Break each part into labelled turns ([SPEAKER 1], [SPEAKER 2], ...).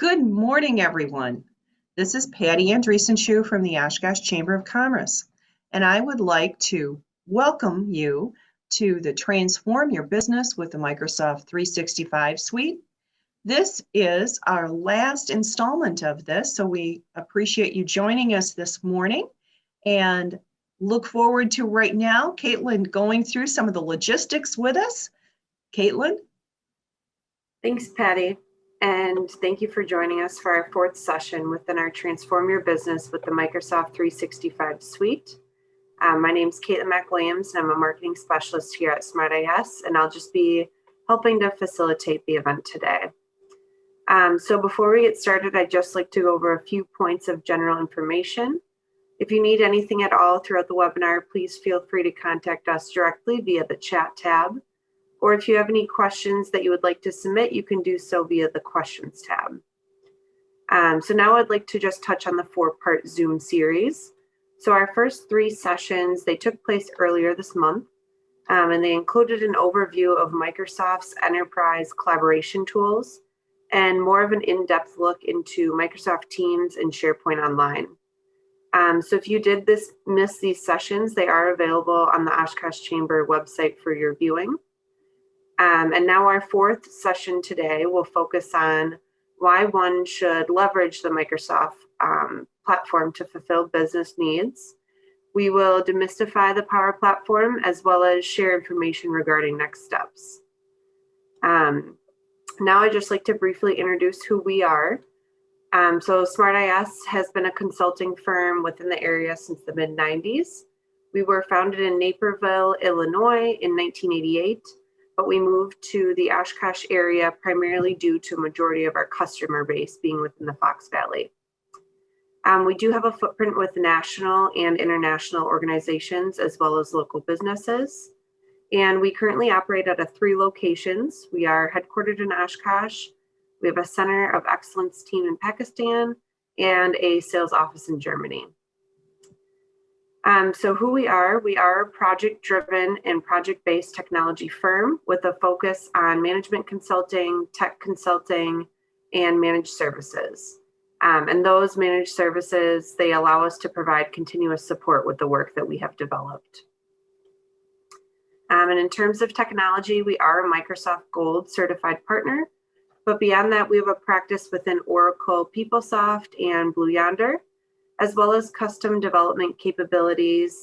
[SPEAKER 1] Good morning, everyone. This is Patty Andreessen from the Oshkosh Chamber of Commerce, and I would like to welcome you to the Transform Your Business with the Microsoft 365 suite. This is our last installment of this, so we appreciate you joining us this morning and look forward to right now Caitlin going through some of the logistics with us. Caitlin?
[SPEAKER 2] Thanks, Patty. And thank you for joining us for our fourth session within our Transform Your Business with the Microsoft 365 suite. My name is Caitlin McWilliams, and I'm a marketing specialist here at SmartIS, and I'll just be helping to facilitate the event today. So before we get started, I'd just like to go over a few points of general information. If you need anything at all throughout the webinar, please feel free to contact us directly via the chat tab. Or if you have any questions that you would like to submit, you can do so via the questions tab. So now I'd like to just touch on the 4-part Zoom series. So our first 3 sessions, they took place earlier this month, and they included an overview of Microsoft's enterprise collaboration tools and more of an in-depth look into Microsoft Teams and SharePoint Online. So if you did miss these sessions, they are available on the Oshkosh Chamber website for your viewing. And now our 4th session today will focus on why one should leverage the Microsoft platform to fulfill business needs. We will demystify the Power Platform as well as share information regarding next steps. Now I'd just like to briefly introduce who we are. So SmartIS has been a consulting firm within the area since the mid-90s. We were founded in Naperville, Illinois in 1988. But we moved to the Oshkosh area primarily due to a majority of our customer base being within the Fox Valley. We do have a footprint with national and international organizations as well as local businesses. And we currently operate out of 3 locations. We are headquartered in Oshkosh. We have a Center of Excellence team in Pakistan and a sales office in Germany. So who we are a project-driven and project-based technology firm with a focus on management consulting, tech consulting, and managed services. And those managed services, they allow us to provide continuous support with the work that we have developed. And in terms of technology, we are a Microsoft Gold certified partner. But beyond that, we have a practice within Oracle PeopleSoft and Blue Yonder, as well as custom development capabilities,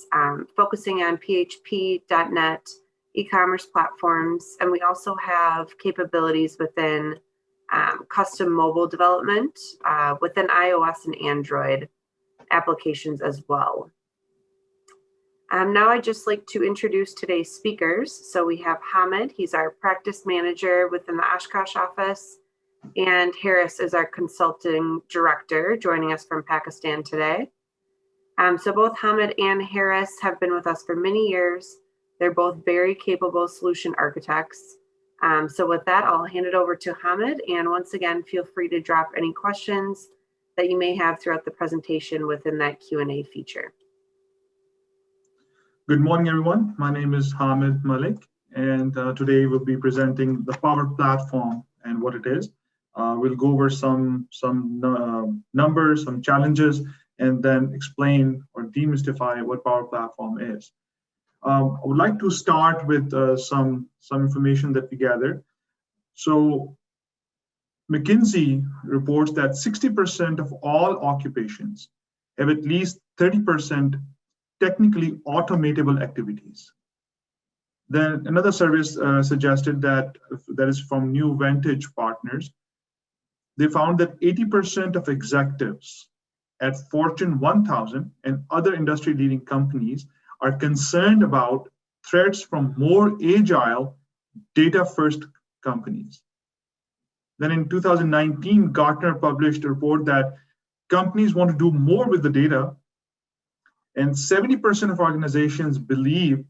[SPEAKER 2] focusing on PHP, .NET, e-commerce platforms, and we also have capabilities within custom mobile development within iOS and Android applications as well. Now I'd just like to introduce today's speakers. So we have Hamid, he's our practice manager within the Oshkosh office, and Harris is our consulting director, joining us from Pakistan today. So both Hamid and Harris have been with us for many years. They're both very capable solution architects. So with that, I'll hand it over to Hamid. And once again, feel free to drop any questions that you may have throughout the presentation within that Q&A feature.
[SPEAKER 3] Good morning, everyone. My name is Hamid Malik, and today we'll be presenting the Power Platform and what it is. We'll go over some numbers, some challenges, and then explain or demystify what Power Platform is. I would like to start with some information that we gathered. So McKinsey reports that 60% of all occupations have at least 30% technically automatable activities. Then another survey suggested that is from New Vantage Partners. They found that 80% of executives at Fortune 1000 and other industry-leading companies are concerned about threats from more agile, data-first companies. Then in 2019, Gartner published a report that companies want to do more with the data, and 70% of organizations believe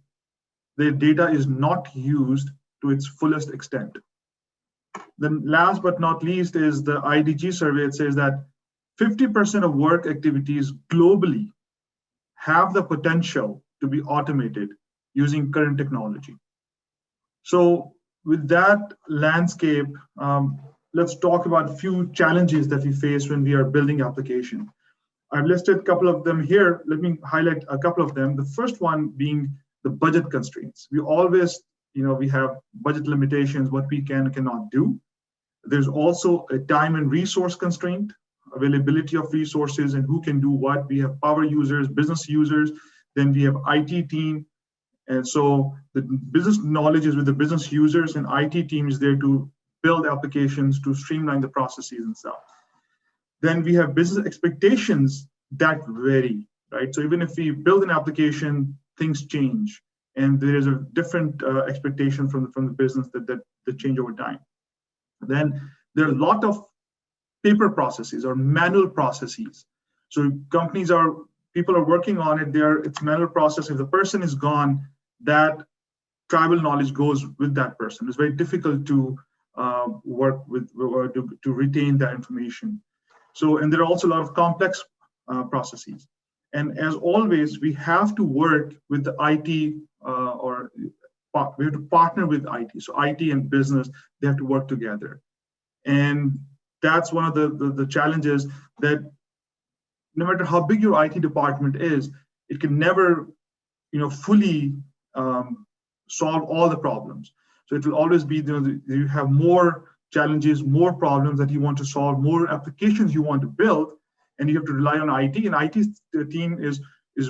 [SPEAKER 3] their data is not used to its fullest extent. Then last but not least is the IDG survey. It says that 50% of work activities globally have the potential to be automated using current technology. So with that landscape, let's talk about a few challenges that we face when we are building application. I've listed a couple of them here. Let me highlight a couple of them. The first one being the budget constraints. We always, we have budget limitations, what we can and cannot do. There's also a time and resource constraint, availability of resources and who can do what. We have power users, business users, then we have IT team. And so the business knowledge is with the business users, and IT team is there to build applications to streamline the processes and stuff. Then we have business expectations that vary, right? So even if we build an application, things change, and there is a different expectation from the business that change over time. Then there are a lot of paper processes or manual processes. So people are working on it. It's manual process. If the person is gone, that tribal knowledge goes with that person. It's very difficult to work with or to retain that information. So, and there are also a lot of complex processes. And as always, we have to work with the IT we have to partner with IT. So IT and business, they have to work together. And that's one of the challenges, that no matter how big your IT department is, it can never, fully solve all the problems. So it will always be, you have more challenges, more problems that you want to solve, more applications you want to build, and you have to rely on IT. And IT team is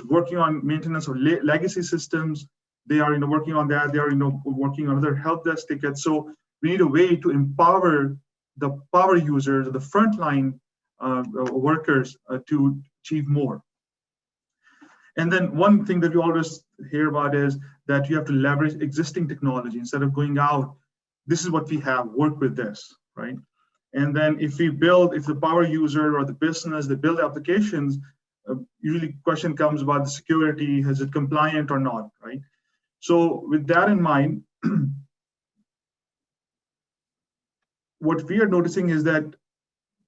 [SPEAKER 3] working on maintenance of legacy systems. They are working on that. They are working on other help desk tickets. So we need a way to empower the power users, the frontline workers to achieve more. And then one thing that we always hear about is that you have to leverage existing technology instead of going out. This is what we have, work with this, right? And then if the power user or the business, they build applications, usually question comes about the security, is it compliant or not, right? So with that in mind, what we are noticing is that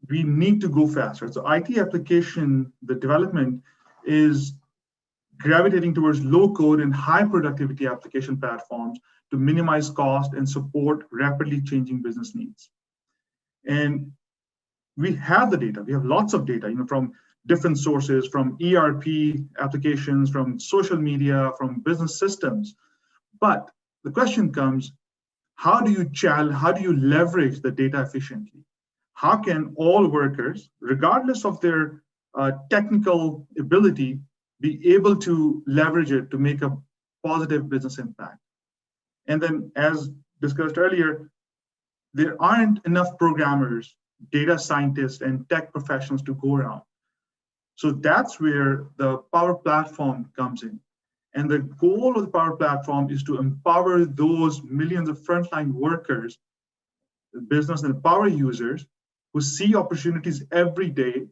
[SPEAKER 3] we need to go faster. So IT application, the development is gravitating towards low code and high productivity application platforms to minimize cost and support rapidly changing business needs. And we have the data. We have lots of data, from different sources, from ERP applications, from social media, from business systems. But the question comes, how do you leverage the data efficiently? How can all workers, regardless of their technical ability, be able to leverage it to make a positive business impact? And then, as discussed earlier, there aren't enough programmers, data scientists, and tech professionals to go around. So that's where the Power Platform comes in. And the goal of the Power Platform is to empower those millions of frontline workers, the business and power users, who see opportunities every day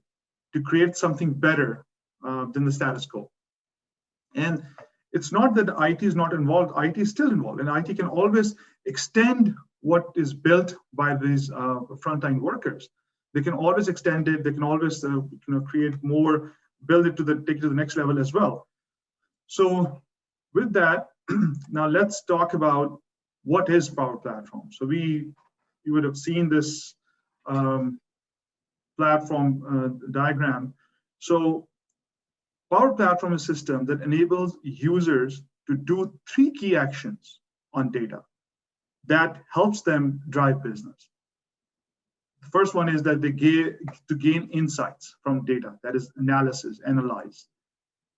[SPEAKER 3] to create something better than the status quo. And it's not that IT is not involved, IT is still involved, and IT can always extend what is built by these frontline workers. They can always extend it, they can always create more, build it take it to the next level as well. So with that, now let's talk about what is Power Platform. So you would have seen this platform diagram. So Power Platform is a system that enables users to do 3 key actions on data that helps them drive business. The first one is that they gain insights from data, that is analysis, analyze.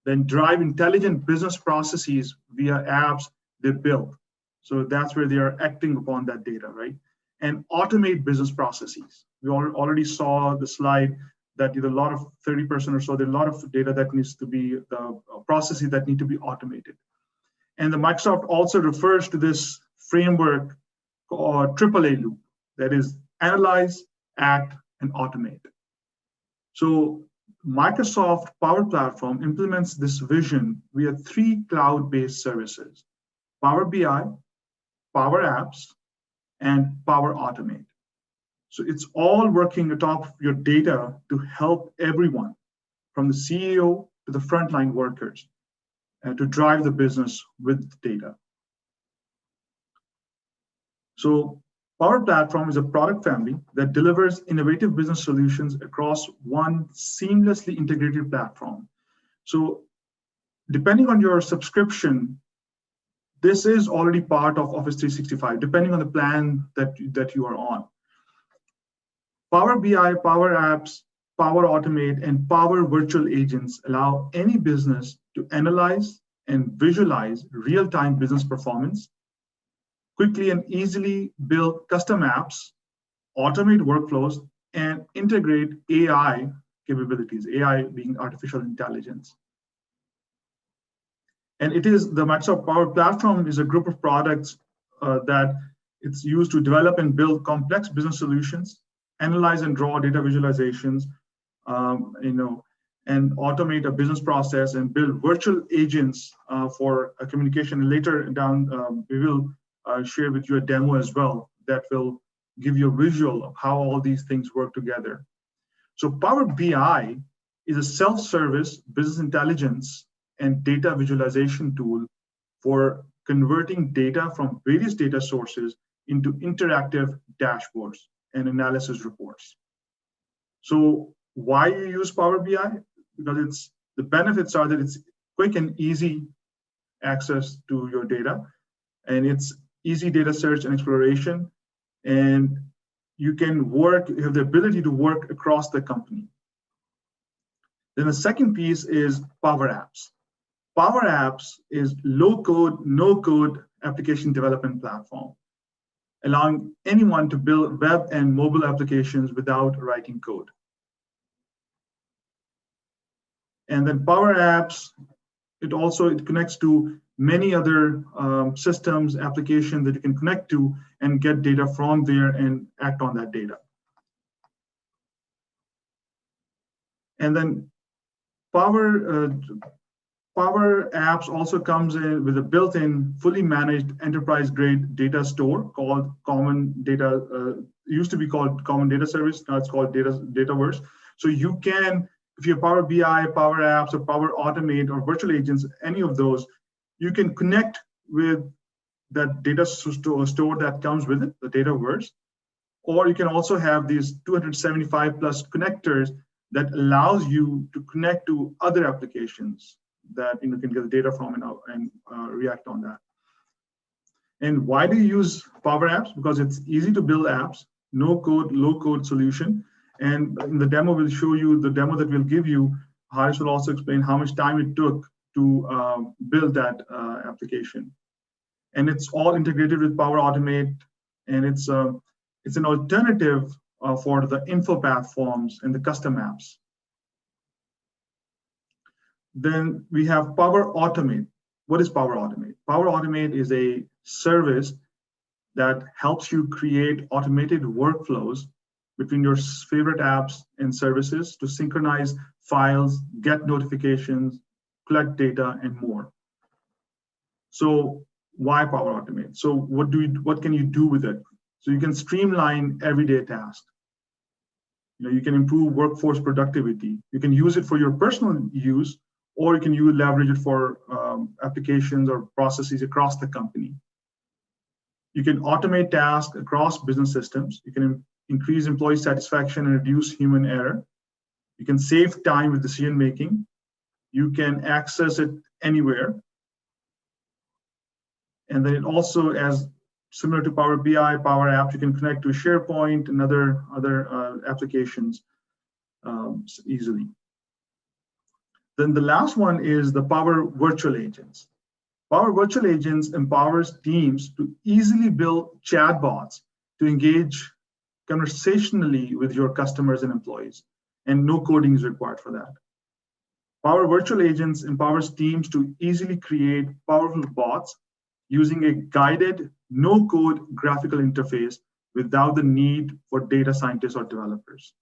[SPEAKER 3] Then drive intelligent business processes via apps they build. So that's where they are acting upon that data, right? And automate business processes. We already saw the slide that a lot of 30% or so, there's a lot of data that needs to be, the processes that need to be automated. And the Microsoft also refers to this framework called AAA loop, that is analyze, act, and automate. So Microsoft Power Platform implements this vision via 3 cloud-based services: Power BI, Power Apps, and Power Automate. So it's all working atop your data to help everyone, from the CEO to the frontline workers, to drive the business with data. So Power Platform is a product family that delivers innovative business solutions across one seamlessly integrated platform. So depending on your subscription, this is already part of Office 365, depending on the plan that you are on. Power BI, Power Apps, Power Automate, and Power Virtual Agents allow any business to analyze and visualize real-time business performance, quickly and easily build custom apps, automate workflows, and integrate AI capabilities, AI being artificial intelligence. And it is the Microsoft Power Platform is a group of products that it's used to develop and build complex business solutions, analyze and draw data visualizations, and automate a business process and build virtual agents for communication. And later down, we will share with you a demo as well that will give you a visual of how all these things work together. So Power BI is a self-service business intelligence and data visualization tool for converting data from various data sources into interactive dashboards and analysis reports. So why you use Power BI? Because the benefits are that it's quick and easy access to your data, and it's easy data search and exploration, and you have the ability to work across the company. Then the second piece is Power Apps. Power Apps is low-code, no-code application development platform, allowing anyone to build web and mobile applications without writing code. And then Power Apps, it connects to many other systems, applications that you can connect to and get data from there and act on that data. And then Power Apps also comes in with a built-in, fully managed enterprise-grade data store called Common Data. Used to be called Common Data Service. Now it's called Dataverse. So you can, if you have Power BI, Power Apps, or Power Automate, or virtual agents, any of those, you can connect with that data store that comes with it, the Dataverse. Or you can also have these 275 plus connectors that allows you to connect to other applications that you can get the data from and react on that. And why do you use Power Apps? Because it's easy to build apps, no code, low code solution. And in the demo, we'll show you the demo that we'll give you. Harish will also explain how much time it took to build that application. And it's all integrated with Power Automate, and it's an alternative for the info platforms and the custom apps. Then we have Power Automate. What is Power Automate? Power Automate is a service that helps you create automated workflows between your favorite apps and services to synchronize files, get notifications, collect data, and more. So why Power Automate? So what can you do with it? So you can streamline everyday tasks. You can improve workforce productivity. You can use it for your personal use, or you can leverage it for applications or processes across the company. You can automate tasks across business systems. You can increase employee satisfaction and reduce human error. You can save time with decision making. You can access it anywhere. And then it also, as similar to Power BI, Power Apps, you can connect to SharePoint and other applications easily. Then the last one is the Power Virtual Agents. Power Virtual Agents empowers teams to easily build chatbots to engage conversationally with your customers and employees, and no coding is required for that. Power Virtual Agents empowers teams to easily create powerful bots using a guided, no-code graphical interface without the need for data scientists or developers.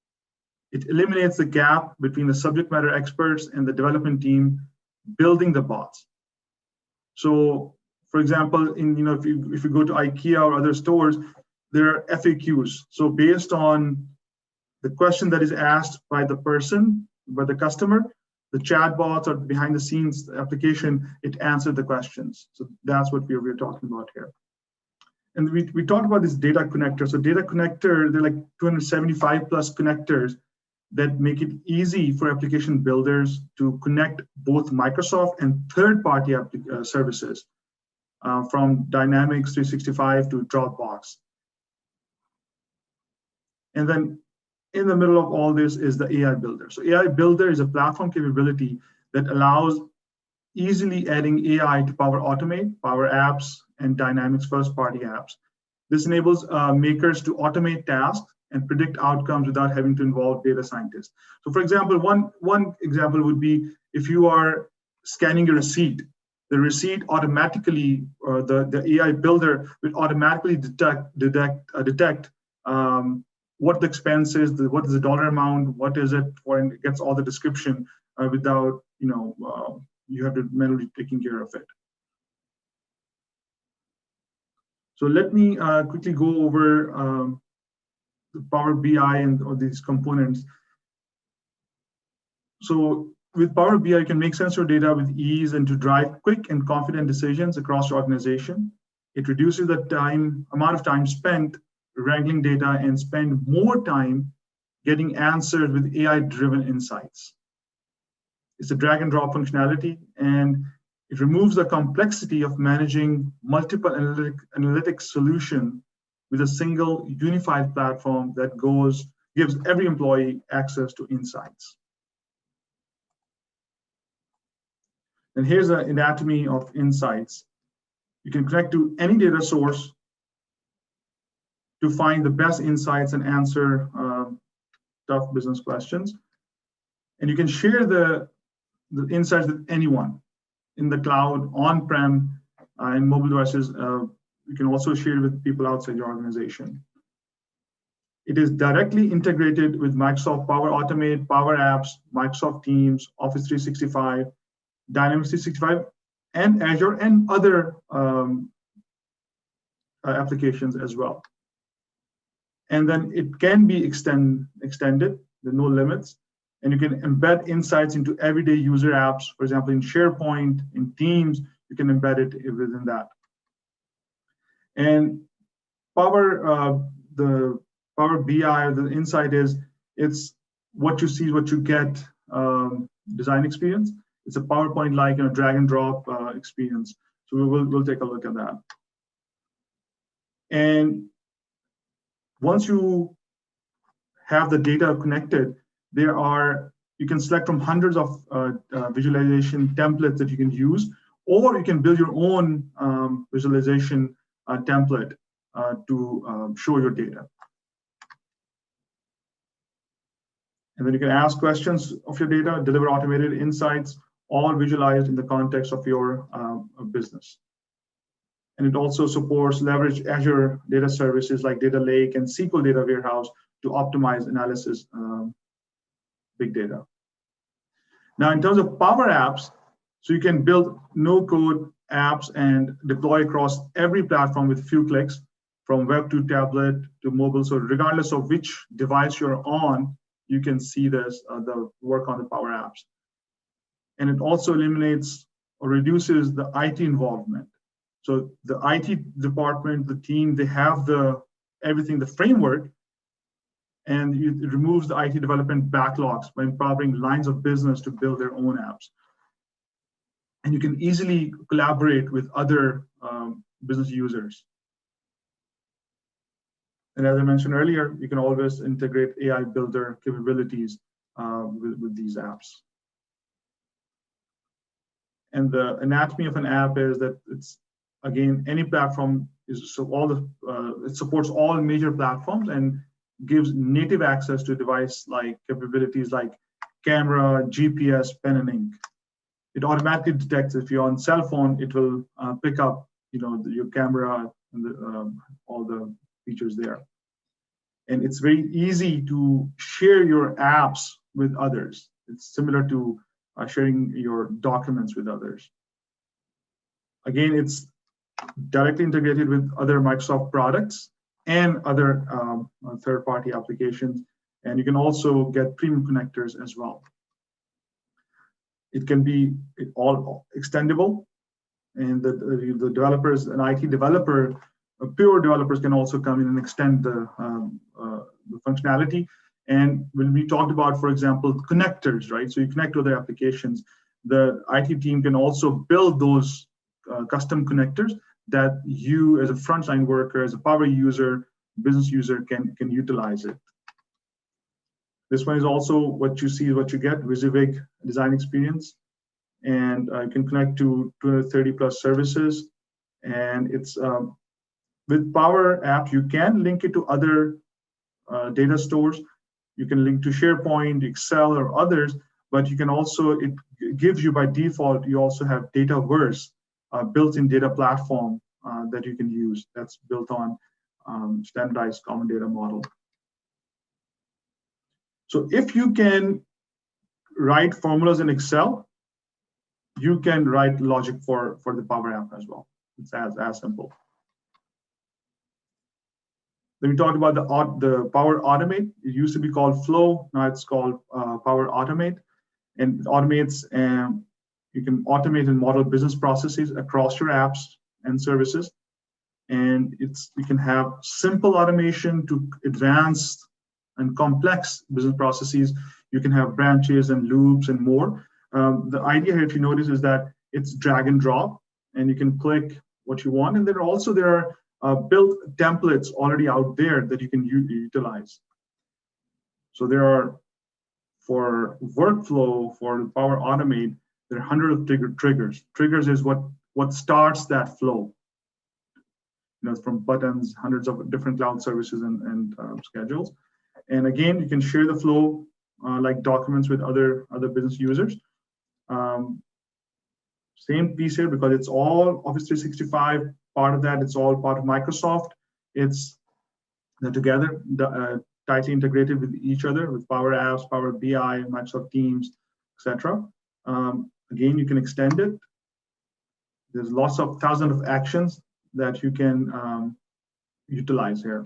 [SPEAKER 3] It eliminates the gap between the subject matter experts and the development team building the bots. So, for example, if you go to IKEA or other stores, there are FAQs. So based on the question that is asked by the customer, the chatbots or behind the scenes application, it answered the questions. So that's what we're talking about here. And we talked about this data connector. So data connector, they're like 275 plus connectors that make it easy for application builders to connect both Microsoft and third-party services from Dynamics 365 to Dropbox. And then in the middle of all this is the AI Builder. So AI Builder is a platform capability that allows easily adding AI to Power Automate, Power Apps, and Dynamics first-party apps. This enables makers to automate tasks and predict outcomes without having to involve data scientists. So for example, one example would be if you are scanning your receipt, the receipt automatically, or the AI Builder will automatically detect what the expense is, what is the dollar amount, what is it for, and it gets all the description without, you have to manually taking care of it. So let me quickly go over the Power BI and all these components. So with Power BI, you can make sense of data with ease and to drive quick and confident decisions across your organization. It reduces the amount of time spent wrangling data and spend more time getting answers with AI-driven insights. It's a drag and drop functionality, and it removes the complexity of managing multiple analytic solutions with a single unified platform that gives every employee access to insights. And here's an anatomy of insights. You can connect to any data source to find the best insights and answer tough business questions. And you can share the insights with anyone in the cloud, on-prem, and mobile devices. You can also share it with people outside your organization. It is directly integrated with Microsoft Power Automate, Power Apps, Microsoft Teams, Office 365, Dynamics 365, and Azure, and other applications as well. And then it can be extended, there are no limits. And you can embed insights into everyday user apps. For example, in SharePoint, in Teams, you can embed it within that. And the Power BI, the insight is, it's what you see, what you get design experience. It's a PowerPoint-like drag and drop experience. So we'll take a look at that. And once you have the data connected, you can select from hundreds of visualization templates that you can use, or you can build your own visualization template to show your data. And then you can ask questions of your data, deliver automated insights, all visualized in the context of your business. And it also supports leverage Azure data services like Data Lake and SQL Data Warehouse to optimize analysis big data. Now, in terms of Power Apps, so you can build no-code apps and deploy across every platform with a few clicks, from web to tablet to mobile. So regardless of which device you're on, you can see this, the work on the Power Apps. And it also eliminates or reduces the IT involvement. So the IT department, the team, they have everything, the framework, and it removes the IT development backlogs by empowering lines of business to build their own apps. And you can easily collaborate with other business users. And as I mentioned earlier, you can always integrate AI Builder capabilities with these apps. And the anatomy of an app is that it's, again, any platform is, so it supports all major platforms and gives native access to device-like capabilities like camera, GPS, pen and ink. It automatically detects if you're on cell phone, it will pick up, your camera and all the features there. And it's very easy to share your apps with others. It's similar to sharing your documents with others. Again, it's directly integrated with other Microsoft products and other third-party applications. And you can also get premium connectors as well. It can be all extendable. And the developers, an IT developer, pure developers can also come in and extend the functionality. And when we talked about, for example, connectors, right? So you connect to other applications. The IT team can also build those custom connectors that you, as a frontline worker, as a power user, business user, can utilize it. This one is also what you see, what you get, WYSIWYG design experience. And you can connect to 230 plus services. And it's with Power App, you can link it to other data stores. You can link to SharePoint, Excel, or others, but you can also, it gives you by default, you also have Dataverse, built-in data platform that you can use that's built on standardized common data model. So if you can write formulas in Excel, you can write logic for the Power App as well. It's as simple. Then we talked about the Power Automate. It used to be called Flow. Now it's called Power Automate. And it automates, you can automate and model business processes across your apps and services. And you can have simple automation to advanced and complex business processes. You can have branches and loops and more. The idea here, if you notice, is that it's drag and drop, and you can click what you want. And then also there are built templates already out there that you can utilize. So there are, for workflow, for Power Automate, there are hundreds of triggers. Triggers is what starts that flow. You know, from buttons, hundreds of different cloud services and schedules. And again, you can share the flow like documents with other business users. Same piece here, because it's all Office 365 part of that. It's all part of Microsoft. It's together, tightly integrated with each other, with Power Apps, Power BI, Microsoft Teams, etc. Again, you can extend it. There's lots of thousands of actions that you can utilize here.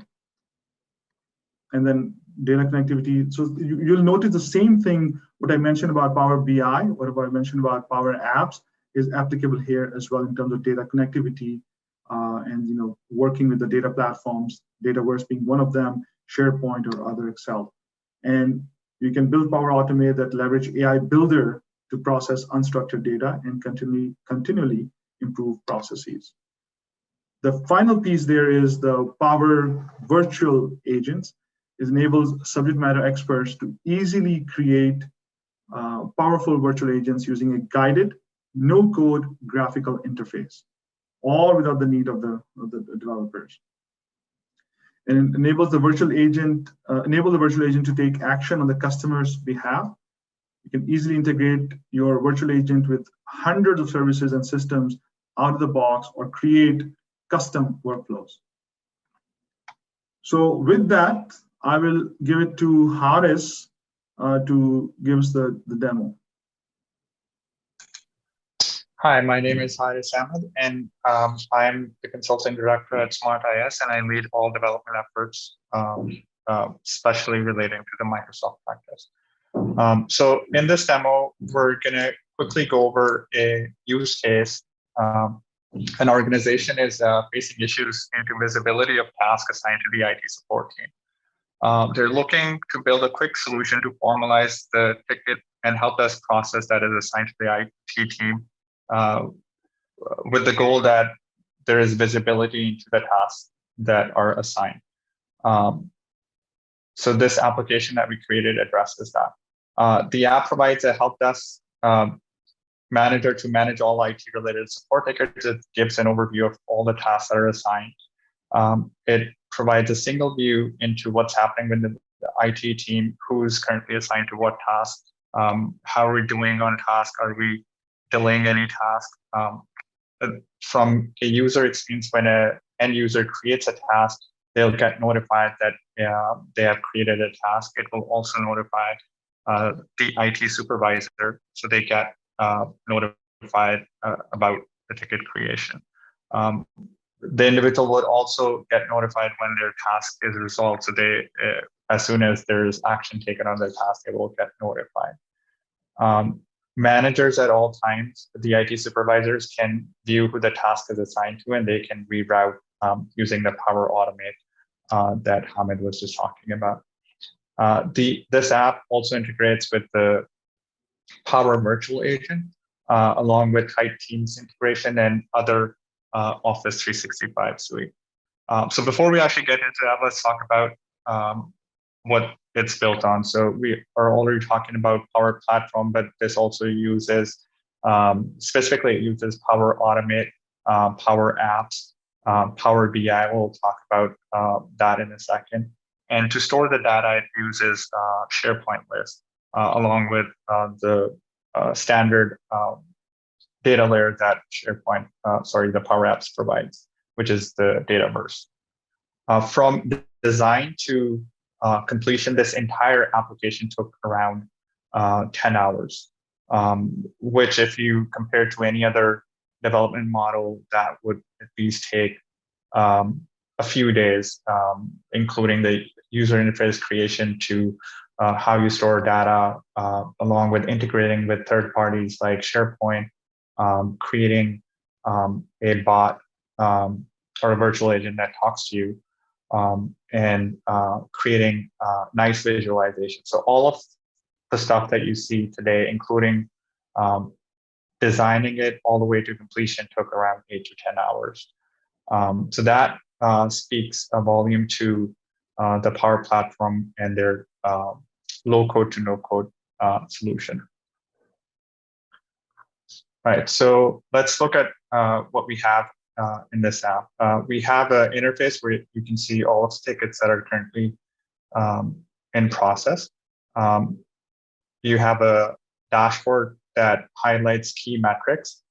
[SPEAKER 3] And then data connectivity. So you'll notice the same thing, what I mentioned about Power BI, what I mentioned about Power Apps is applicable here as well in terms of data connectivity and working with the data platforms, Dataverse being one of them, SharePoint or other Excel. And you can build Power Automate that leverage AI Builder to process unstructured data and continually improve processes. The final piece there is the Power Virtual Agents. It enables subject matter experts to easily create powerful virtual agents using a guided, no-code graphical interface, all without the need of the developers. And it enables the virtual agent, to take action on the customer's behalf. You can easily integrate your virtual agent with hundreds of services and systems out of the box, or create custom workflows. So with that, I will give it to Haris to give us the demo.
[SPEAKER 4] Hi, my name is Haris Ahmed, and I'm the consulting director at SmartIS, and I lead all development efforts, especially relating to the Microsoft practice. So in this demo, we're going to quickly go over a use case. An organization is facing issues into visibility of tasks assigned to the IT support team. They're looking to build a quick solution to formalize the ticket and help desk process that is assigned to the IT team, with the goal that there is visibility into the tasks that are assigned. So this application that we created addresses that. The app provides a help desk manager to manage all IT-related support tickets. It gives an overview of all the tasks that are assigned. It provides a single view into what's happening with the IT team, who's currently assigned to what task, how are we doing on task, are we delaying any task. From a user experience, when an end user creates a task, they'll get notified that they have created a task. It will also notify the IT supervisor, so they get notified about the ticket creation. The individual would also get notified when their task is resolved. So they, as soon as there's action taken on their task, they will get notified. Managers at all times, the IT supervisors can view who the task is assigned to, and they can reroute using the Power Automate that Hamid was just talking about. This app also integrates with the Power Virtual Agent, along with tight Teams integration and other Office 365 suite. So before we actually get into that, let's talk about what it's built on. So we are already talking about Power Platform, but this also uses, specifically it uses Power Automate, Power Apps, Power BI. We'll talk about that in a second. And to store the data, it uses SharePoint list, along with the standard data layer that the Power Apps provides, which is the Dataverse. From design to completion, this entire application took around 10 hours, which if you compare to any other development model, that would at least take a few days, including the user interface creation to how you store data, along with integrating with third parties like SharePoint, creating a bot or a virtual agent that talks to you, and creating nice visualization. So all of the stuff that you see today, including designing it all the way to completion, took around 8 to 10 hours. So that speaks a volume to the Power Platform and their low code to no code solution. All right, so let's look at what we have in this app. We have an interface where you can see all of the tickets that are currently in process. You have a dashboard that highlights key metrics.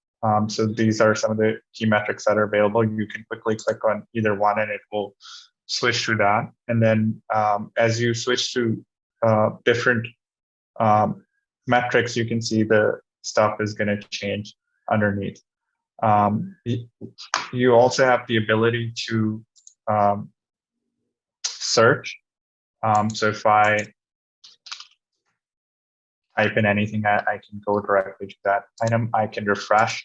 [SPEAKER 4] So these are some of the key metrics that are available. You can quickly click on either one and it will switch to that. And then as you switch to different metrics, you can see the stuff is going to change underneath. You also have the ability to search. So if I type in anything, I can go directly to that item. I can refresh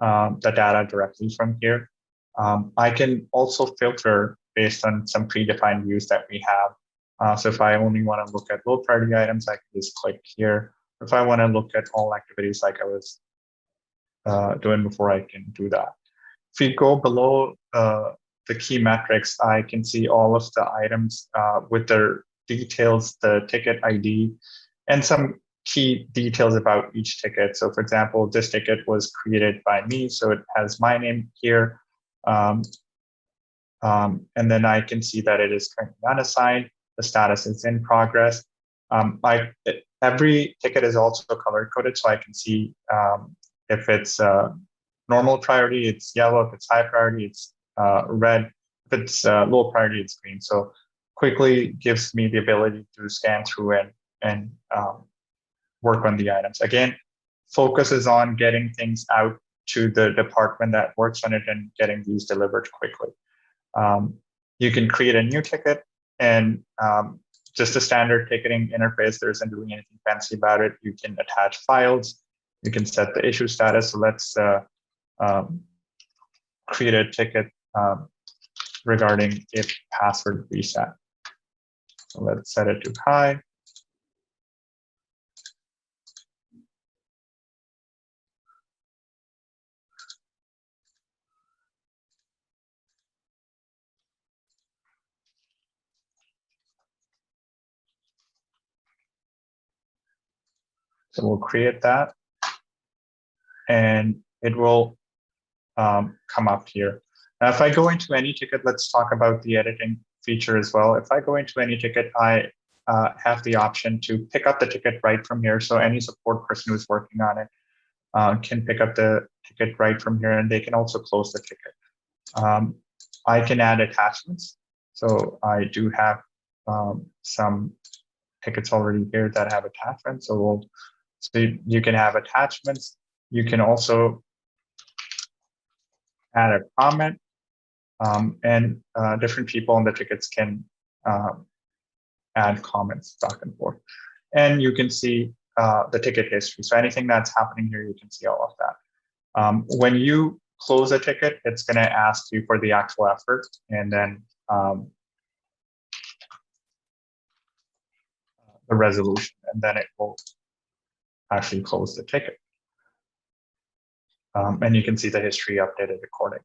[SPEAKER 4] the data directly from here. I can also filter based on some predefined views that we have. So if I only want to look at low priority items, I can just click here. If I want to look at all activities like I was doing before, I can do that. If you go below the key metrics, I can see all of the items with their details, the ticket ID, and some key details about each ticket. So for example, this ticket was created by me, so it has my name here. And then I can see that it is currently unassigned. The status is in progress. Every ticket is also color coded, so I can see if it's normal priority, it's yellow. If it's high priority, it's red. If it's low priority, it's green. So quickly gives me the ability to scan through and work on the items. Again, focus is on getting things out to the department that works on it and getting these delivered quickly. You can create a new ticket and just a standard ticketing interface. There isn't really anything fancy about it. You can attach files. You can set the issue status. So let's create a ticket regarding a password reset. So let's set it to high. So we'll create that, and it will come up here. Now, if I go into any ticket, let's talk about the editing feature as well. If I go into any ticket, I have the option to pick up the ticket right from here. So any support person who's working on it can pick up the ticket right from here, and they can also close the ticket. I can add attachments. So I do have some tickets already here that have attachments. So you can have attachments. You can also add a comment, and different people on the tickets can add comments back and forth. And you can see the ticket history. So anything that's happening here, you can see all of that. When you close a ticket, it's going to ask you for the actual effort, and then the resolution, and then it will actually close the ticket. And you can see the history updated accordingly.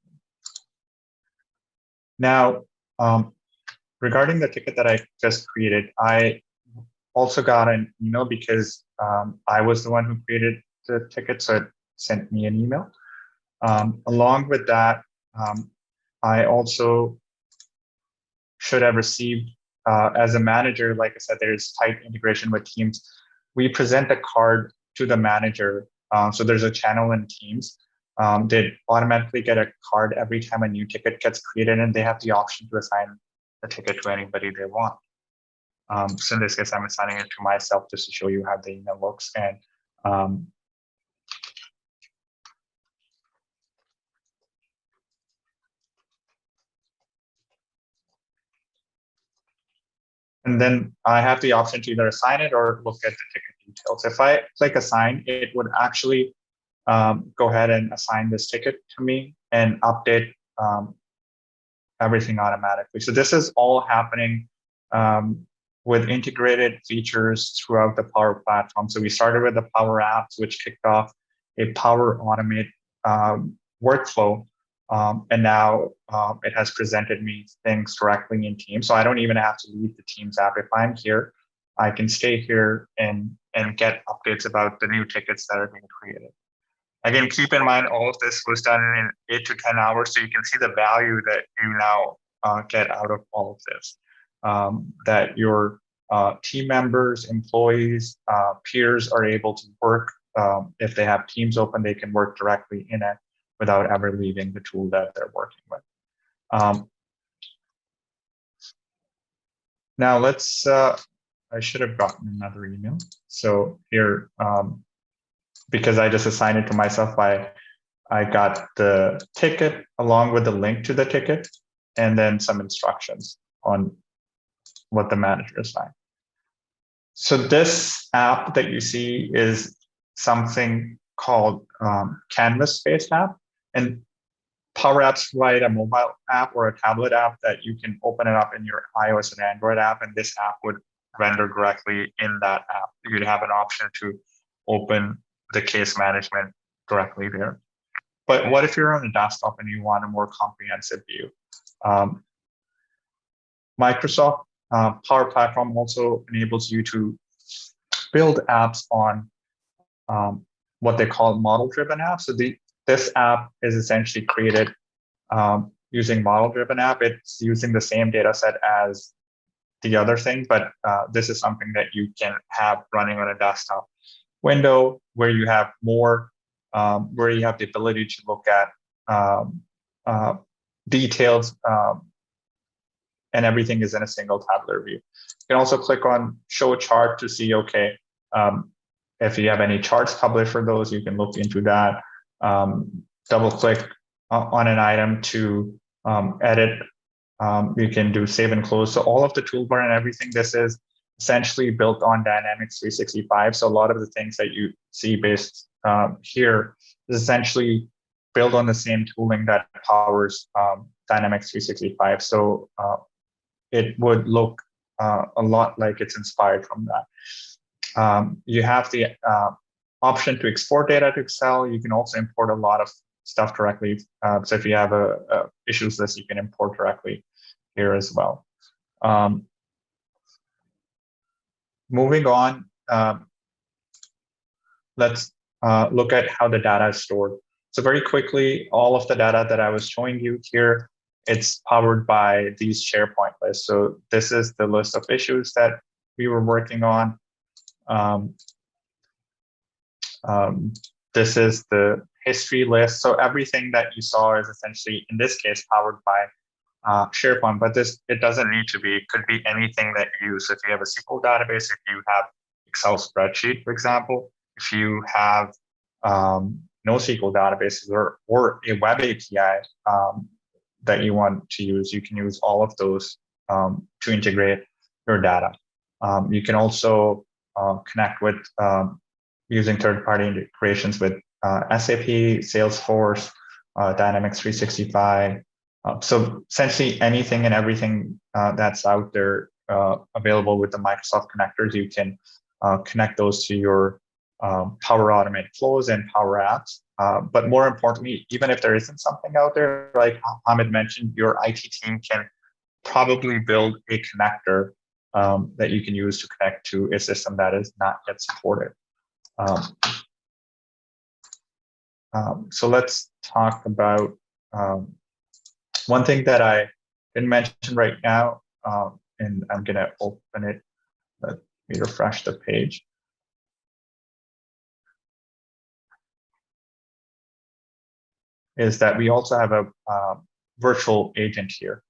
[SPEAKER 4] Now, regarding the ticket that I just created, I also got an email because I was the one who created the ticket, so it sent me an email. Along with that, I also should have received, as a manager, like I said, there's tight integration with Teams. We present a card to the manager. So there's a channel in Teams. They automatically get a card every time a new ticket gets created, and they have the option to assign the ticket to anybody they want. So in this case, I'm assigning it to myself just to show you how the email looks. And then I have the option to either assign it or look at the ticket details. If I click assign, it would actually go ahead and assign this ticket to me and update everything automatically. So this is all happening with integrated features throughout the Power Platform. So we started with the Power Apps, which kicked off a Power Automate workflow. And now it has presented me things directly in Teams. So I don't even have to leave the Teams app. If I'm here, I can stay here and get updates about the new tickets that are being created. Again, keep in mind, all of this was done in 8 to 10 hours. So you can see the value that you now get out of all of this. That your team members, employees, peers are able to work. If they have Teams open, they can work directly in it without ever leaving the tool that they're working with. Now let's, I should have gotten another email. So here, because I just assigned it to myself, I got the ticket along with the link to the ticket and then some instructions on what the manager assigned. So this app that you see is something called Canvas-based app. And Power Apps provide a mobile app or a tablet app that you can open it up in your iOS and Android app, and this app would render directly in that app. You'd have an option to open the case management directly there. But what if you're on a desktop and you want a more comprehensive view? Microsoft Power Platform also enables you to build apps on what they call model-driven apps. So this app is essentially created using model-driven app. It's using the same data set as the other thing, but this is something that you can have running on a desktop window where you have more, where you have the ability to look at details, and everything is in a single tabular view. You can also click on show chart to see, okay, if you have any charts published for those, you can look into that. Double click on an item to edit. You can do save and close. So all of the toolbar and everything, this is essentially built on Dynamics 365. So a lot of the things that you see based here is essentially built on the same tooling that powers Dynamics 365. So it would look a lot like it's inspired from that. You have the option to export data to Excel. You can also import a lot of stuff directly. So if you have a issues list, you can import directly here as well. Moving on, let's look at how the data is stored. So very quickly, all of the data that I was showing you here, it's powered by these SharePoint lists. So this is the list of issues that we were working on. This is the history list. So everything that you saw is essentially, in this case, powered by SharePoint, but it doesn't need to be. It could be anything that you use. If you have a SQL database, if you have Excel spreadsheet, for example, if you have NoSQL databases or a web API that you want to use, you can use all of those to integrate your data. You can also connect with using third-party integrations with SAP, Salesforce, Dynamics 365. So essentially anything and everything that's out there available with the Microsoft connectors, you can connect those to your Power Automate flows and Power Apps. But more importantly, even if there isn't something out there, like Hamid mentioned, your IT team can probably build a connector that you can use to connect to a system that is not yet supported. So let's talk about one thing that I didn't mention right now, and I'm going to open it. Let me refresh the page. Is that we also have a virtual agent here.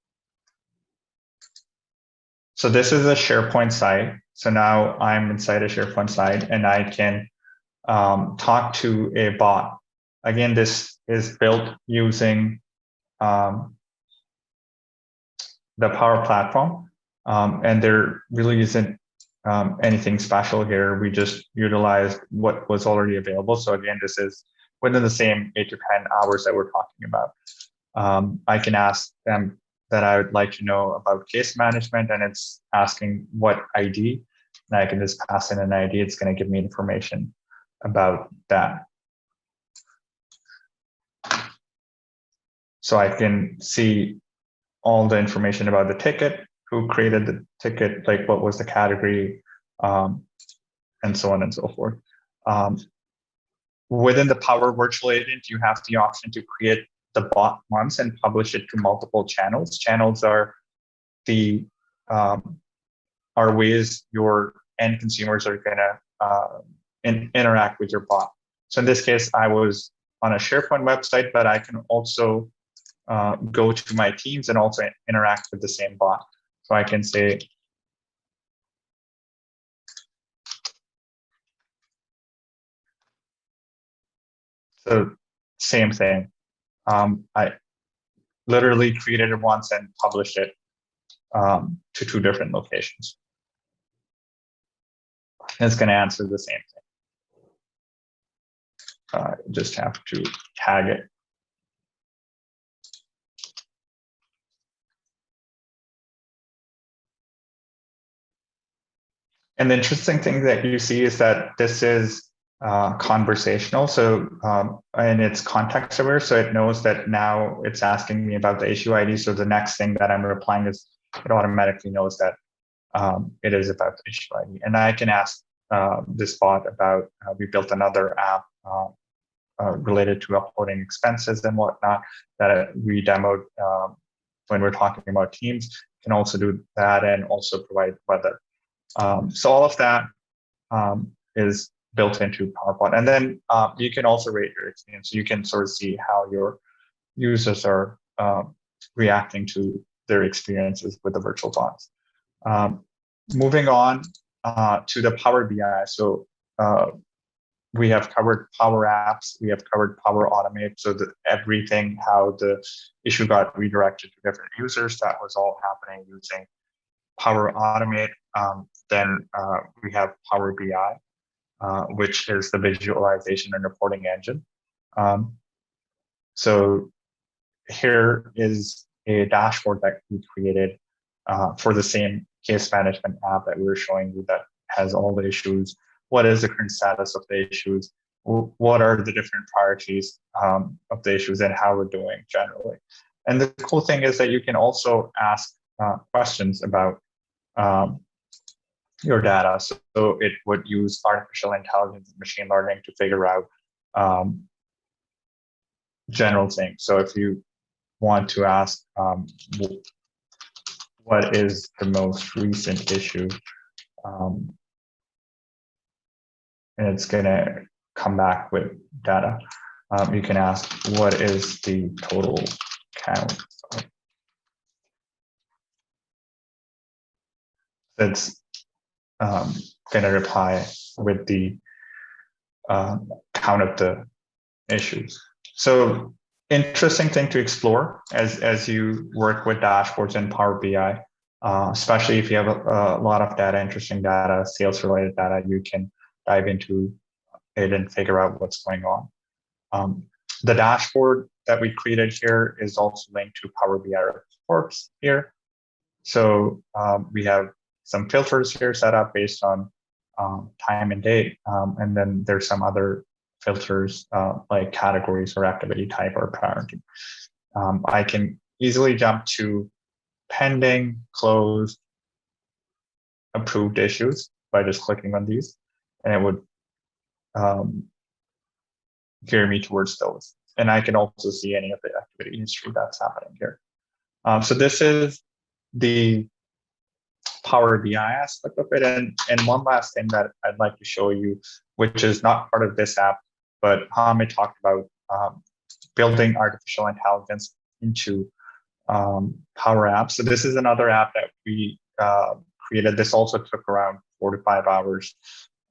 [SPEAKER 4] So this is a SharePoint site. So now I'm inside a SharePoint site and I can talk to a bot. Again, this is built using the Power Platform, and there really isn't anything special here. We just utilized what was already available. So again, this is within the same 8 to 10 hours that we're talking about. I can ask them that I would like to know about case management, and it's asking what ID, and I can just pass in an ID. It's going to give me information about that. So I can see all the information about the ticket, who created the ticket, like what was the category, and so on and so forth. Within the Power Virtual Agent, you have the option to create the bot once and publish it to multiple channels. Channels are the are ways your end consumers are gonna interact with your bot. So in this case, I was on a SharePoint website, but I can also go to my teams and also interact with the same bot. So I can say, so same thing. I literally created it once and published it to 2 different locations. And it's going to answer the same thing. Just have to tag it. And the interesting thing that you see is that this is conversational. So, and it's context aware. So it knows that now it's asking me about the issue ID. So the next thing that I'm replying is it automatically knows that it is about the issue ID. And I can ask this bot about, we built another app related to uploading expenses and whatnot that we demoed when we're talking about teams. Can also do that and also provide weather. So all of that is built into PowerPoint. And then you can also rate your experience. You can sort of see how your users are reacting to their experiences with the virtual bots. Moving on to the Power BI. So we have covered Power Apps. We have covered Power Automate. So that everything, how the issue got redirected to different users, that was all happening using Power Automate. Then we have Power BI, which is the visualization and reporting engine. So here is a dashboard that we created for the same case management app that we were showing you that has all the issues. What is the current status of the issues? What are the different priorities of the issues and how we're doing generally? And the cool thing is that you can also ask questions about your data. So it would use artificial intelligence and machine learning to figure out general things. So if you want to ask what is the most recent issue, and it's going to come back with data. You can ask, what is the total count? That's going to reply with the count of the issues. So interesting thing to explore as you work with dashboards in Power BI, especially if you have a lot of data, interesting data, sales related data, you can dive into it and figure out what's going on. The dashboard that we created here is also linked to Power BI reports here. So we have some filters here set up based on time and date. And then there's some other filters like categories or activity type or priority. I can easily jump to pending, closed, approved issues by just clicking on these, and it would carry me towards those. And I can also see any of the activity history that's happening here. So this is the Power BI aspect of it. And one last thing that I'd like to show you, which is not part of this app, but Hamid talked about building artificial intelligence into Power Apps. So this is another app that we created. This also took around 4 to 5 hours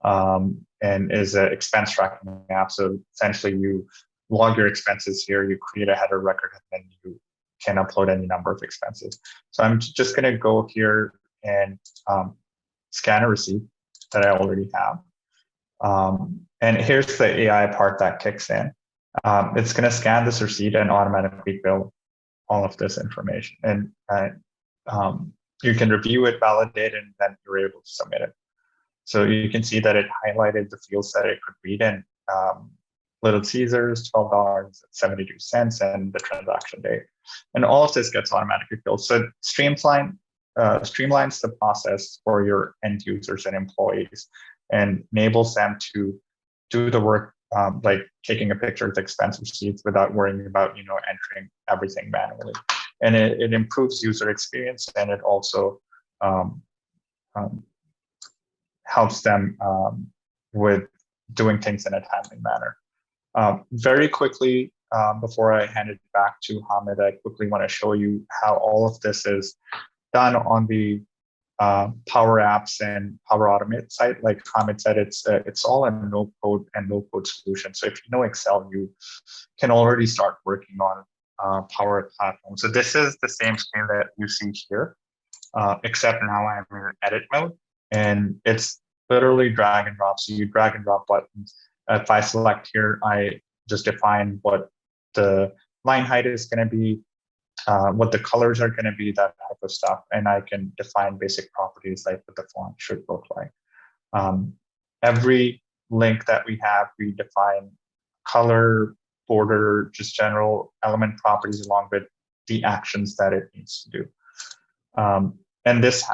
[SPEAKER 4] and is an expense tracking app. So essentially you log your expenses here, you create a header record, and then you can upload any number of expenses. So I'm just going to go here and scan a receipt that I already have. And here's the AI part that kicks in. It's going to scan this receipt and automatically bill all of this information. And you can review it, validate, and then you're able to submit it. So you can see that it highlighted the fields that it could read in. Little Caesars, $12.72, and the transaction date. And all of this gets automatically filled. So it streamlines the process for your end users and employees and enables them to do the work like taking a picture of the expense receipts without worrying about entering everything manually. And it improves user experience, and it also helps them with doing things in a timely manner. Very quickly, before I hand it back to Hamid, I quickly want to show you how all of this is done on the Power Apps and Power Automate site. Like Hamid said, it's all a no-code and low-code solution. So if you know Excel, you can already start working on Power Platform. So this is the same screen that you see here, except now I'm in edit mode, and it's literally drag and drop. So you drag and drop buttons. If I select here, I just define what the line height is going to be, what the colors are going to be, that type of stuff. And I can define basic properties like what the font should look like. Every link that we have, we define color, border, just general element properties along with the actions that it needs to do. And this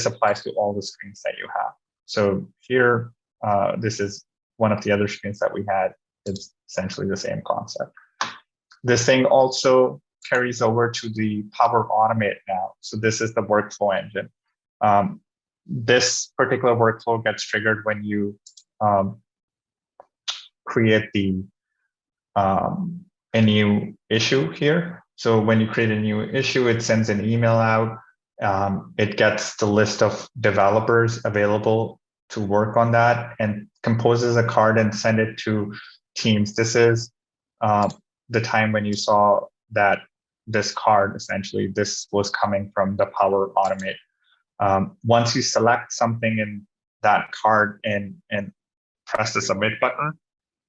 [SPEAKER 4] applies to all the screens that you have. So here, this is one of the other screens that we had. It's essentially the same concept. This thing also carries over to the Power Automate now. So this is the workflow engine. This particular workflow gets triggered when you create a new issue here. So when you create a new issue, it sends an email out. It gets the list of developers available to work on that and composes a card and send it to teams. This is the time when you saw that this card, essentially, this was coming from the Power Automate. Once you select something in that card and press the submit button,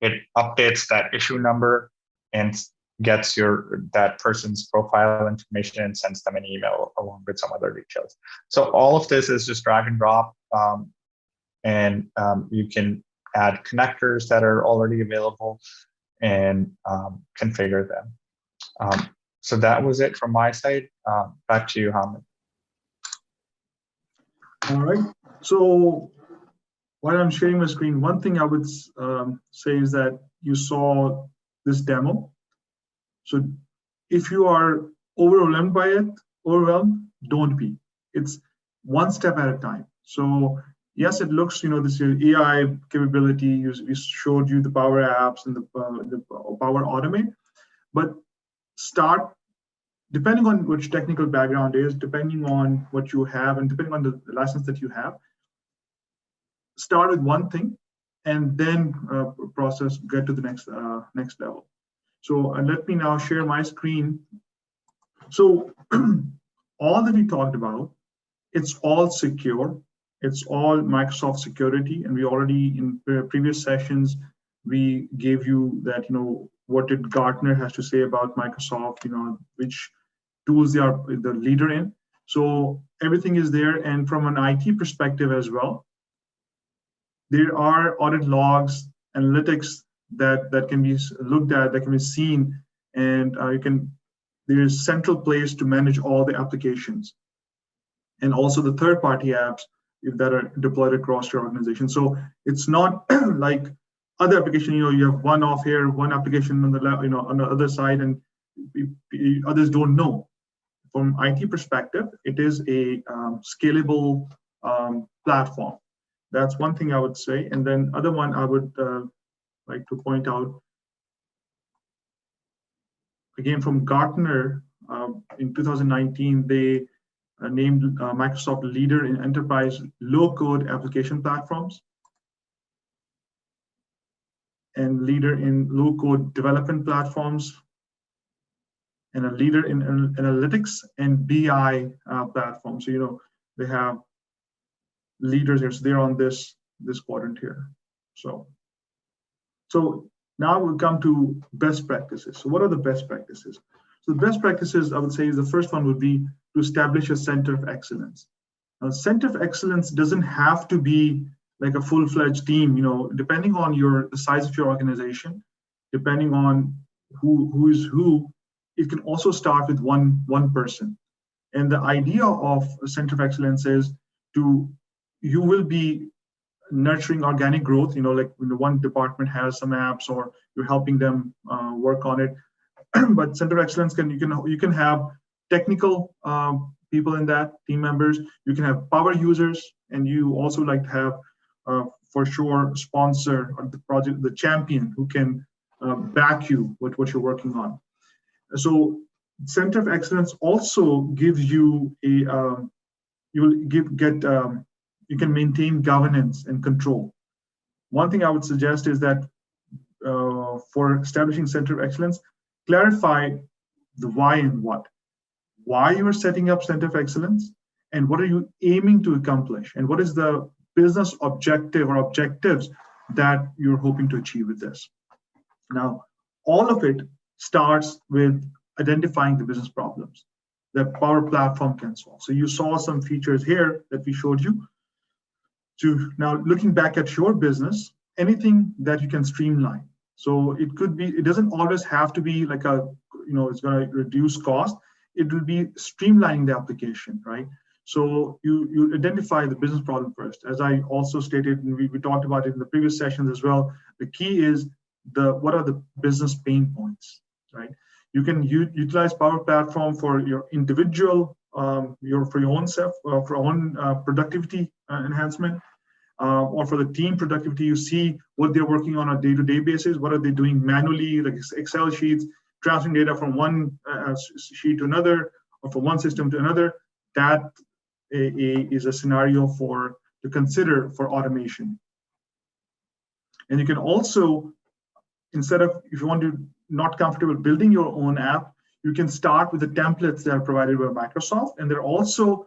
[SPEAKER 4] it updates that issue number and gets that person's profile information and sends them an email along with some other details. So all of this is just drag and drop. And you can add connectors that are already available and configure them. So that was it from my side. Back to you, Hamid.
[SPEAKER 3] All right. So while I'm sharing my screen, one thing I would say is that you saw this demo. So if you are overwhelmed by it, don't be. It's one step at a time. So yes, it looks, this AI capability. We showed you the Power Apps and the Power Automate, but start, depending on which technical background is, depending on what you have, and depending on the license that you have, start with one thing, and then get to the next level. So let me now share my screen. So all that we talked about, it's all secure. It's all Microsoft security, and we already in previous sessions we gave you that, what did Gartner has to say about Microsoft, which tools they are the leader in. So everything is there. And from an IT perspective as well, there are audit logs, analytics that can be looked at, that can be seen, and there is central place to manage all the applications, and also the third-party apps that are deployed across your organization. So it's not like other application. You have one off here, one application on the left, on the other side, and others don't know. From IT perspective, it is a scalable platform. That's one thing I would say. And then other one I would like to point out, again, from Gartner in 2019, they named Microsoft leader in enterprise low-code application platforms and leader in low-code development platforms and a leader in analytics and BI platforms. So, they have leaders here. So they're on this quadrant here. So now we'll come to best practices. So what are the best practices? So the best practices, I would say, is the first one would be to establish a center of excellence. Now, center of excellence doesn't have to be like a full-fledged team, depending on the size of your organization, depending on who is who, it can also start with one person. And the idea of a center of excellence is you will be nurturing organic growth, like when one department has some apps or you're helping them work on it. But center of excellence you can have technical people in that, team members. You can have power users, and you also like to have for sure sponsor or the champion who can back you with what you're working on. So center of excellence also gives you you can maintain governance and control. One thing I would suggest is that for establishing center of excellence, clarify the why and what. Why you are setting up center of excellence, and what are you aiming to accomplish, and what is the business objective or objectives that you're hoping to achieve with this. Now, all of it starts with identifying the business problems that Power Platform can solve. So you saw some features here that we showed you. Now looking back at your business, anything that you can streamline. So it doesn't always have to be like it's going to reduce cost. It will be streamlining the application, right? So you identify the business problem first. As I also stated, and we talked about it in the previous sessions as well, the key is what are the business pain points, right? You can utilize Power Platform for your individual, for your own self, for own productivity enhancement, or for the team productivity. You see what they're working on a day-to-day basis. What are they doing manually, like Excel sheets, transferring data from one sheet to another, or from one system to another. That is a scenario to consider for automation. And you can also, if you want to not comfortable building your own app, you can start with the templates that are provided by Microsoft, and there are also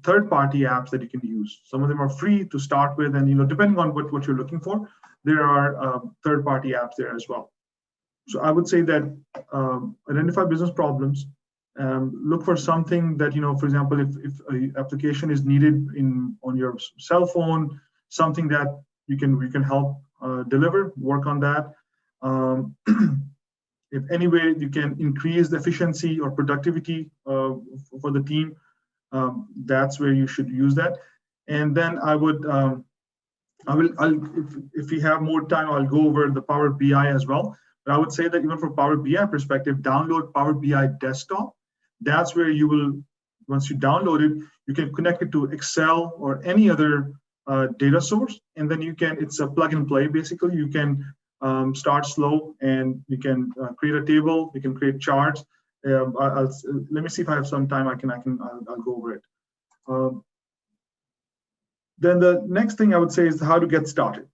[SPEAKER 3] third-party apps that you can use. Some of them are free to start with, and depending on what you're looking for, there are third-party apps there as well. So I would say that identify business problems, look for something that, for example, if an application is needed on your cell phone, something that we can help deliver, work on that. If any way you can increase the efficiency or productivity for the team, that's where you should use that. And then if we have more time, I'll go over the Power BI as well. But I would say that even from Power BI perspective, download Power BI Desktop. That's where you will, once you download it, you can connect it to Excel or any other data source, and then it's a plug and play. Basically, you can start slow, and you can create a table. You can create charts. Let me see if I have some time. I'll go over it. Then the next thing I would say is how to get started.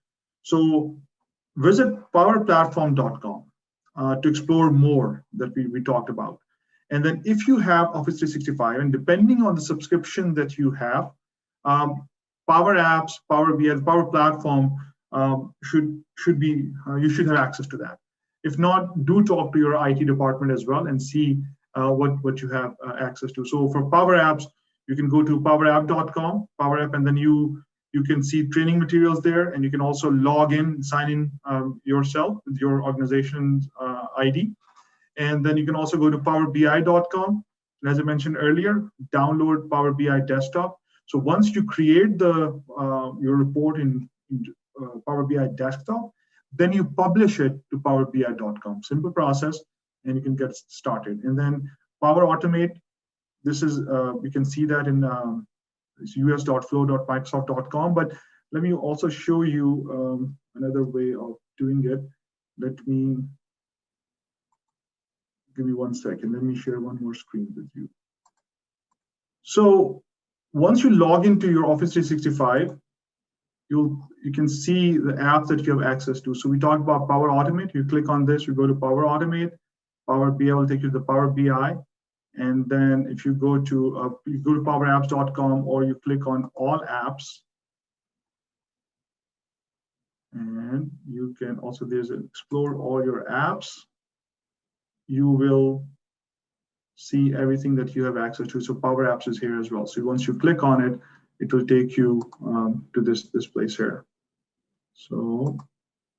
[SPEAKER 3] So visit powerplatform.com to explore more that we talked about. And then if you have Office 365, and depending on the subscription that you have, Power Apps, Power BI, Power Platform should be you should have access to that. If not, do talk to your IT department as well and see what you have access to. So for Power Apps, you can go to powerapp.com, Power App, and then you can see training materials there, and you can also log in, sign in yourself with your organization's ID. And then you can also go to powerbi.com. And as I mentioned earlier, download Power BI Desktop. So once you create your report in Power BI Desktop, then you publish it to powerbi.com. Simple process, and you can get started. And then Power Automate, this is, you can see that in us.flow.microsoft.com. But let me also show you another way of doing it. Give me 1 second. Let me share one more screen with you. So once you log into your Office 365, you can see the apps that you have access to. So we talked about Power Automate. You click on this, you go to Power Automate. Power BI will take you to the Power BI. And then if you go to powerapps.com, or you click on All Apps, and you can also, there's an Explore All Your Apps. You will see everything that you have access to. So Power Apps is here as well. So once you click on it, it will take you to this place here. So,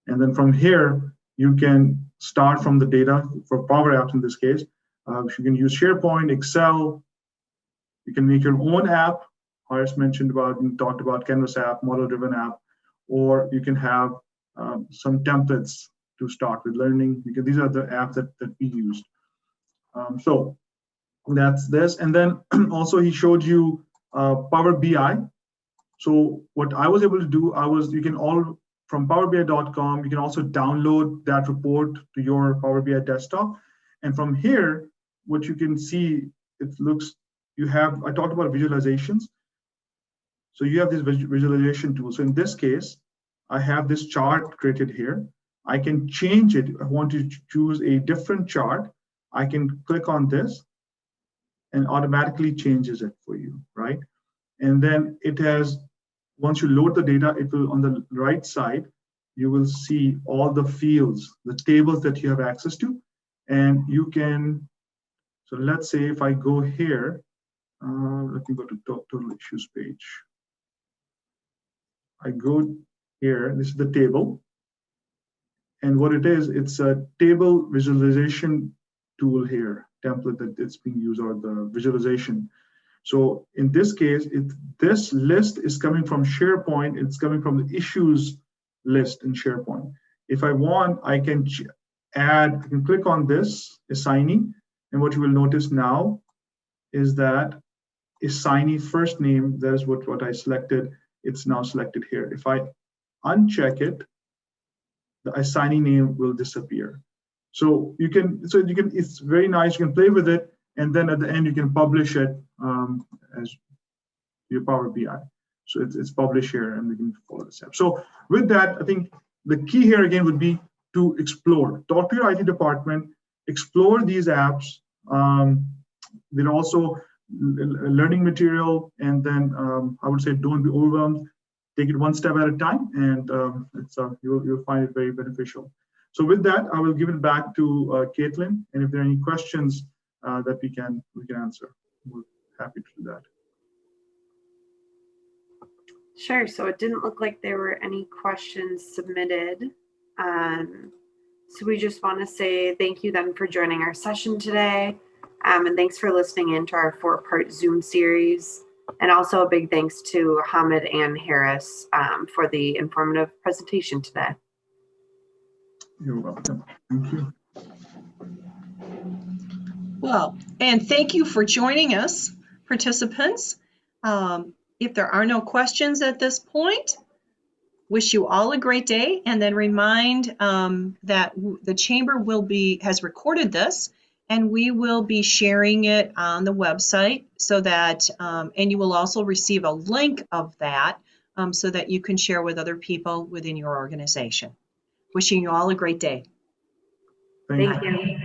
[SPEAKER 3] and then from here, you can start from the data for Power Apps in this case. You can use SharePoint, Excel. You can make your own app. Horace mentioned about and talked about Canvas app, model-driven app, or you can have some templates to start with learning, because these are the apps that we used. So that's this. And then also he showed you Power BI. So what I was able to do, you can all, from powerbi.com, you can also download that report to your Power BI desktop. And from here, what you can see, it looks, I talked about visualizations. So you have this visualization tool. So in this case, I have this chart created here. I can change it. I want to choose a different chart. I can click on this and automatically changes it for you, right? And then it has, once you load the data, it will, on the right side, you will see all the fields, the tables that you have access to. And you can, so let's say if I go here, let me go to total issues page. I go here, this is the table. And what it is, it's a table visualization tool here, template that it's being used, or the visualization. So in this case, this list is coming from SharePoint. It's coming from the issues list in SharePoint. If I want, I can add, I can click on this assignee. And what you will notice now is that assignee first name, that is what I selected. It's now selected here. If I uncheck it, the assignee name will disappear. So you can, it's very nice. You can play with it, and then at the end you can publish it as your Power BI. So it's published here, and we can follow this up. So with that, I think the key here again would be to explore. Talk to your IT department, explore these apps. There are also learning material, and then I would say don't be overwhelmed. Take it one step at a time, and you'll find it very beneficial. So with that, I will give it back to Caitlin, and if there are any questions that we can answer, we're happy to do that.
[SPEAKER 2] Sure. So it didn't look like there were any questions submitted. So we just want to say thank you then for joining our session today, and thanks for listening in to our 4-part Zoom series. And also a big thanks to Hamid and Harris for the informative presentation today.
[SPEAKER 3] You're welcome. Thank you.
[SPEAKER 1] Well, and thank you for joining us, participants. If there are no questions at this point, wish you all a great day, and then remind that the Chamber has recorded this, and we will be sharing it on the website so that, and you will also receive a link of that so that you can share with other people within your organization. Wishing you all a great day.
[SPEAKER 3] Thank
[SPEAKER 2] you.